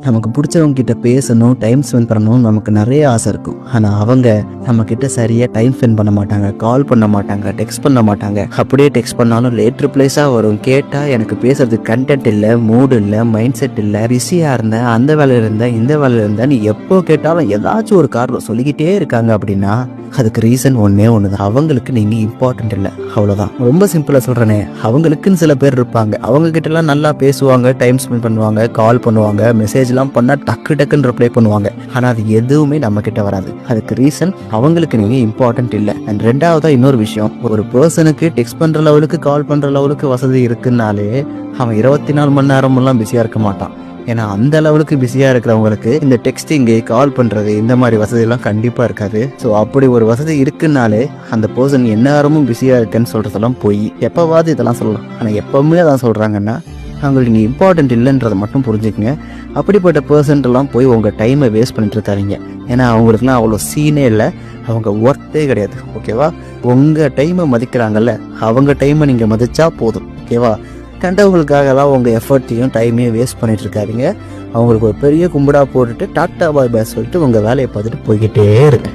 நமக்கு பிடிச்சவங்க கிட்ட பேசணும், டைம் ஸ்பெண்ட் பண்ணணும், நமக்கு நிறைய ஆசை இருக்கும். ஆனால் அவங்க நம்ம கிட்ட சரியாக டைம் ஸ்பெண்ட் பண்ண மாட்டாங்க, கால் பண்ண மாட்டாங்க, டெக்ஸ்ட் பண்ண மாட்டாங்க. அப்படியே டெக்ஸ்ட் பண்ணாலும் லேட் ரிப்ளைஸாக வரும். கேட்டால் எனக்கு பேசுறதுக்கு கண்டென்ட் இல்லை, மூடு இல்லை, மைண்ட் செட் இல்லை, பிஸியாக இருந்தேன், அந்த வேலையில் இருந்தேன், இந்த வேலையில் இருந்தேன், நீ எப்போ கேட்டாலும் ஏதாச்சும் ஒரு காரணம் சொல்லிக்கிட்டே இருக்காங்க. அப்படின்னா அதுக்கு ரீசன் ஒன்னே ஒண்ணுதான், அவங்களுக்கு நீங்க இம்பார்ட்டன்ட் இல்லை, அவ்வளவுதான். ரொம்ப சிம்பிளா சொல்றேனே, அவங்களுக்குன்னு சில பேர் இருப்பாங்க, அவங்க கிட்ட எல்லாம் நல்லா பேசுவாங்க, டைம் ஸ்பெண்ட் பண்ணுவாங்க, கால் பண்ணுவாங்க, மெசேஜ் எல்லாம் பண்ணா டக்குன்னு ரிப்ளை பண்ணுவாங்க. ஆனா அது எதுவுமே நம்ம கிட்ட வராது. அதுக்கு ரீசன் அவங்களுக்கு நீங்க இம்பார்ட்டன்ட் இல்லை. அண்ட் ரெண்டாவதா இன்னொரு விஷயம், ஒரு பர்சனுக்கு டெக்ஸ்ட் பண்ற லெவலுக்கு, கால் பண்ற லெவலுக்கு வசதி இருக்குன்னாலே அவன் 24 மணி நேரம் எல்லாம் பிஸியா இருக்க மாட்டான். ஏன்னா அந்த லெவலுக்கு பிஸியாக இருக்கிறவங்களுக்கு இந்த டெக்ஸ்டிங்கு, கால் பண்ணுறது, இந்த மாதிரி வசதியெல்லாம் கண்டிப்பாக இருக்காது. ஸோ அப்படி ஒரு வசதி இருக்குன்னாலே அந்த பர்சன் எந்நேரமும் பிஸியாக இருக்குன்னு சொல்கிறதெல்லாம் போய் எப்போவாது இதெல்லாம் சொல்லலாம். ஆனால் எப்போவுமே அதான் சொல்கிறாங்கன்னா அவங்களுக்கு நீங்கள் இம்பார்ட்டன்ட் இல்லைன்றதை மட்டும் புரிஞ்சுக்கங்க. அப்படிப்பட்ட பர்சன்ட்டெல்லாம் போய் உங்கள் டைமை வேஸ்ட் பண்ணிட்டு இருக்காதீங்க. ஏன்னா அவங்களுக்குலாம் அவ்வளோ சீனே இல்லை, அவங்க ஒர்த்தே கிடையாது. ஓகேவா? உங்கள் டைமை மதிக்கிறாங்கல்ல, அவங்க டைமை நீங்கள் மதிச்சா போதும். ஓகேவா? கண்டவங்களுக்காகலாம் உங்கள் எஃபர்ட்டையும் டைமையும் வேஸ்ட் பண்ணிட்டு இருக்காதீங்க. அவங்களுக்கு ஒரு பெரிய கும்பிடா போட்டுட்டு டாட்டா பாய் பாய் சொல்லிட்டு உங்கள் வேலையை பார்த்துட்டு போய்கிட்டே இருக்கு.